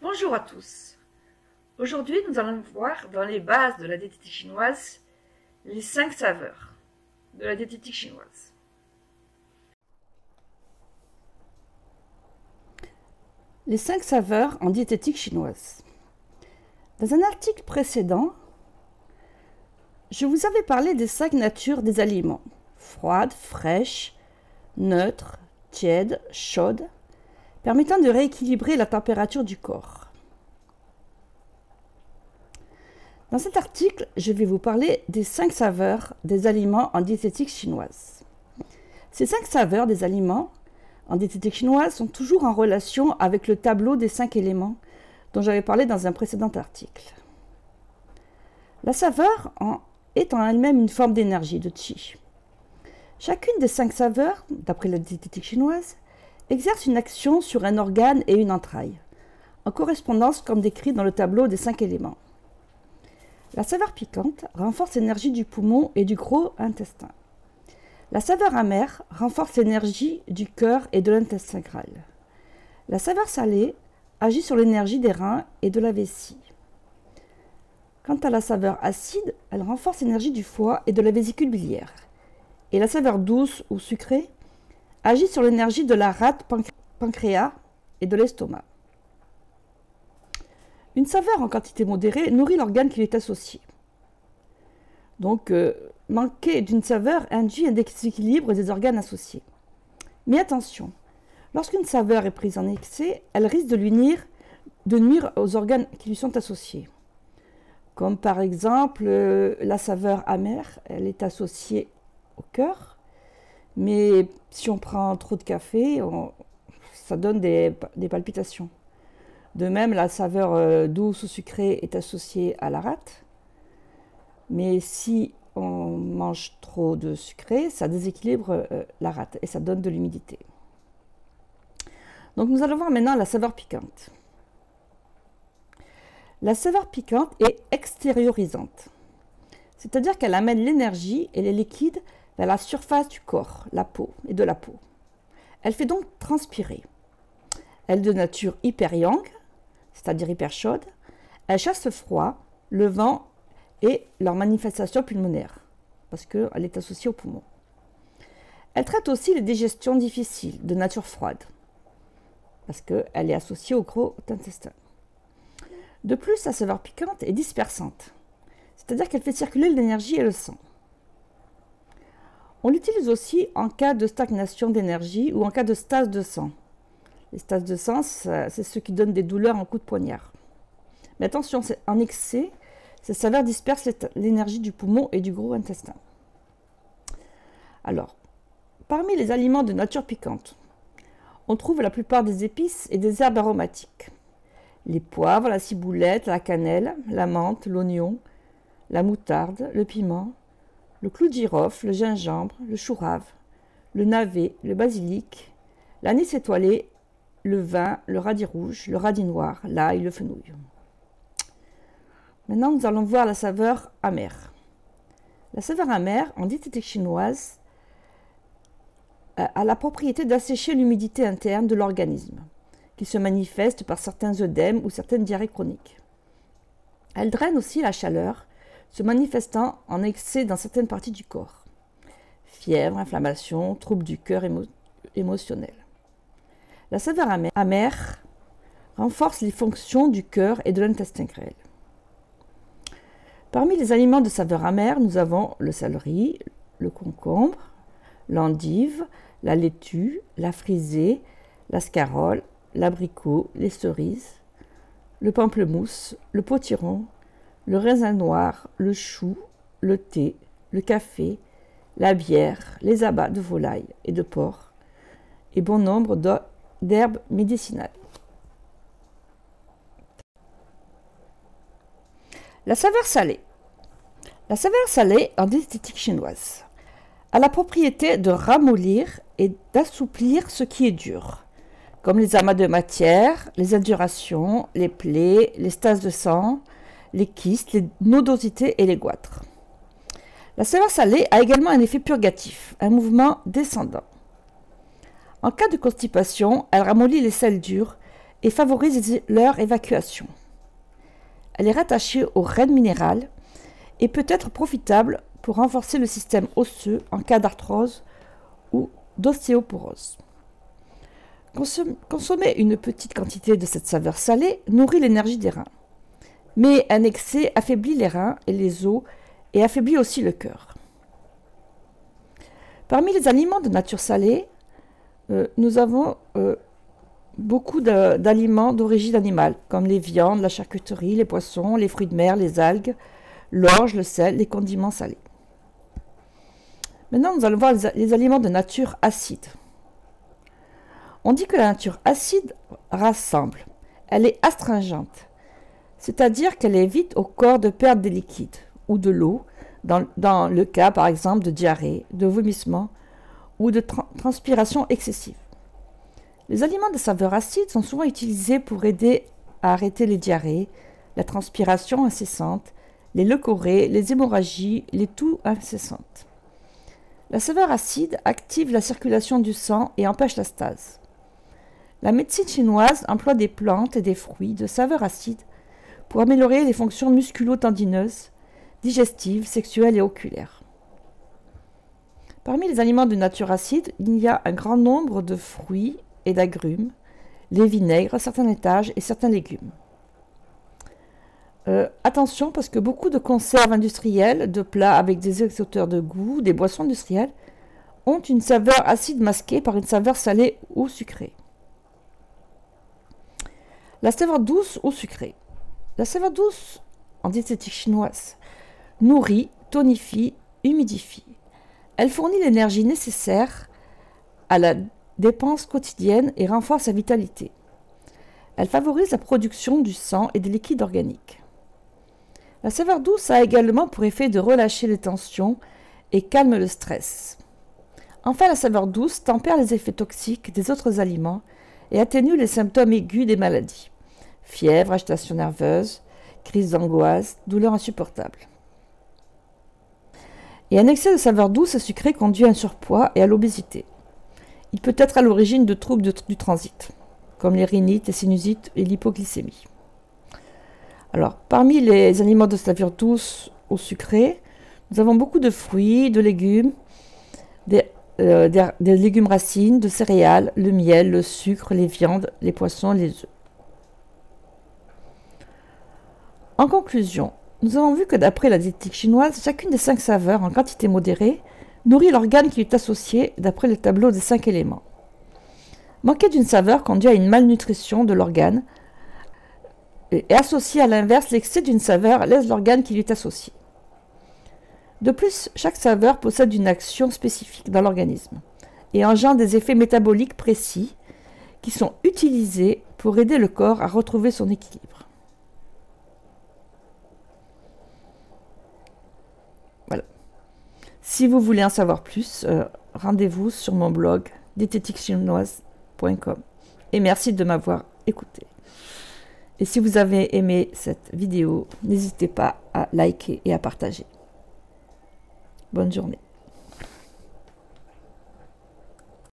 Bonjour à tous. Aujourd'hui, nous allons voir dans les bases de la diététique chinoise les 5 saveurs de la diététique chinoise. Les 5 saveurs en diététique chinoise. Dans un article précédent, je vous avais parlé des 5 natures des aliments: froide, fraîche, neutre, tiède, chaude, permettant de rééquilibrer la température du corps. Dans cet article, je vais vous parler des 5 saveurs des aliments en diététique chinoise. Ces 5 saveurs des aliments en diététique chinoise sont toujours en relation avec le tableau des 5 éléments dont j'avais parlé dans un précédent article. La saveur est en elle-même une forme d'énergie, de qi. Chacune des 5 saveurs, d'après la diététique chinoise, exerce une action sur un organe et une entraille, en correspondance comme décrit dans le tableau des 5 éléments. La saveur piquante renforce l'énergie du poumon et du gros intestin. La saveur amère renforce l'énergie du cœur et de l'intestin grêle. La saveur salée agit sur l'énergie des reins et de la vessie. Quant à la saveur acide, elle renforce l'énergie du foie et de la vésicule biliaire. Et la saveur douce ou sucrée agit sur l'énergie de la rate, pancréas et de l'estomac. Une saveur en quantité modérée nourrit l'organe qui lui est associé. Donc, manquer d'une saveur induit un déséquilibre des organes associés. Mais attention, lorsqu'une saveur est prise en excès, elle risque de nuire aux organes qui lui sont associés. Comme par exemple, la saveur amère, elle est associée au cœur, mais si on prend trop de café, ça donne des palpitations. De même, la saveur douce ou sucrée est associée à la rate, mais si on mange trop de sucré, ça déséquilibre la rate et ça donne de l'humidité. Donc nous allons voir maintenant la saveur piquante. La saveur piquante est extériorisante, c'est-à-dire qu'elle amène l'énergie et les liquides vers la surface du corps, la peau et de la peau. Elle fait donc transpirer. Elle est de nature hyper-yang, c'est-à-dire hyper chaude. Elle chasse le froid, le vent et leurs manifestations pulmonaires, parce qu'elle est associée au poumon. Elle traite aussi les digestions difficiles, de nature froide, parce qu'elle est associée au gros intestin. De plus, la saveur piquante est dispersante, c'est-à-dire qu'elle fait circuler l'énergie et le sang. On l'utilise aussi en cas de stagnation d'énergie ou en cas de stase de sang. Les stases de sang, c'est ce qui donne des douleurs en coup de poignard. Mais attention, en excès, cette saveur disperse l'énergie du poumon et du gros intestin. Alors, parmi les aliments de nature piquante, on trouve la plupart des épices et des herbes aromatiques. Les poivres, la ciboulette, la cannelle, la menthe, l'oignon, la moutarde, le piment, le clou de girofle, le gingembre, le chou rave, le navet, le basilic, l'anis étoilé, le vin, le radis rouge, le radis noir, l'ail, le fenouil. Maintenant, nous allons voir la saveur amère. La saveur amère, en diététique chinoise, a la propriété d'assécher l'humidité interne de l'organisme, qui se manifeste par certains œdèmes ou certaines diarrhées chroniques. Elle draine aussi la chaleur, se manifestant en excès dans certaines parties du corps. Fièvre, inflammation, troubles du cœur émotionnel. La saveur amère renforce les fonctions du cœur et de l'intestin grêle. Parmi les aliments de saveur amère, nous avons le céleri, le concombre, l'endive, la laitue, la frisée, la scarole, l'abricot, les cerises, le pamplemousse, le potiron, le raisin noir, le chou, le thé, le café, la bière, les abats de volaille et de porc, et bon nombre d'herbes médicinales. La saveur salée. La saveur salée en diététique chinoise a la propriété de ramollir et d'assouplir ce qui est dur, comme les amas de matière, les indurations, les plaies, les stases de sang, les kystes, les nodosités et les goitres. La saveur salée a également un effet purgatif, un mouvement descendant. En cas de constipation, elle ramollit les sels durs et favorise leur évacuation. Elle est rattachée au rène minéral et peut être profitable pour renforcer le système osseux en cas d'arthrose ou d'ostéoporose. Consommer une petite quantité de cette saveur salée nourrit l'énergie des reins. Mais un excès affaiblit les reins et les os et affaiblit aussi le cœur. Parmi les aliments de nature salée, nous avons beaucoup d'aliments d'origine animale, comme les viandes, la charcuterie, les poissons, les fruits de mer, les algues, l'orge, le sel, les condiments salés. Maintenant, nous allons voir les aliments de nature acide. On dit que la nature acide rassemble. Elle est astringente, c'est-à-dire qu'elle évite au corps de perdre des liquides ou de l'eau, dans le cas par exemple de diarrhée, de vomissement ou de transpiration excessive. Les aliments de saveur acide sont souvent utilisés pour aider à arrêter les diarrhées, la transpiration incessante, les leucorrhées, les hémorragies, les toux incessantes. La saveur acide active la circulation du sang et empêche la stase. La médecine chinoise emploie des plantes et des fruits de saveur acide pour améliorer les fonctions musculo-tendineuses, digestives, sexuelles et oculaires. Parmi les aliments de nature acide, il y a un grand nombre de fruits et d'agrumes, les vinaigres, certains laitages et certains légumes. Attention, parce que beaucoup de conserves industrielles, de plats avec des exhausteurs de goût, des boissons industrielles, ont une saveur acide masquée par une saveur salée ou sucrée. La saveur douce ou sucrée. La saveur douce, en diététique chinoise, nourrit, tonifie, humidifie. Elle fournit l'énergie nécessaire à la dépense quotidienne et renforce la vitalité. Elle favorise la production du sang et des liquides organiques. La saveur douce a également pour effet de relâcher les tensions et calme le stress. Enfin, la saveur douce tempère les effets toxiques des autres aliments et atténue les symptômes aigus des maladies. Fièvre, agitation nerveuse, crise d'angoisse, douleur insupportable. Et un excès de saveur douce et sucrée conduit à un surpoids et à l'obésité. Il peut être à l'origine de troubles du transit, comme les rhinites, les sinusites et l'hypoglycémie. Alors, parmi les aliments de saveur douce ou sucrée, nous avons beaucoup de fruits, de légumes, des légumes racines, de céréales, le miel, le sucre, les viandes, les poissons, les œufs. En conclusion, nous avons vu que d'après la diététique chinoise, chacune des 5 saveurs en quantité modérée nourrit l'organe qui lui est associé d'après le tableau des 5 éléments. Manquer d'une saveur conduit à une malnutrition de l'organe et associé à l'inverse, l'excès d'une saveur laisse l'organe qui lui est associé. De plus, chaque saveur possède une action spécifique dans l'organisme et engendre des effets métaboliques précis qui sont utilisés pour aider le corps à retrouver son équilibre. Voilà. Si vous voulez en savoir plus, rendez-vous sur mon blog diététiquechinoise.com et merci de m'avoir écouté. Et si vous avez aimé cette vidéo, n'hésitez pas à liker et à partager. Bonne journée.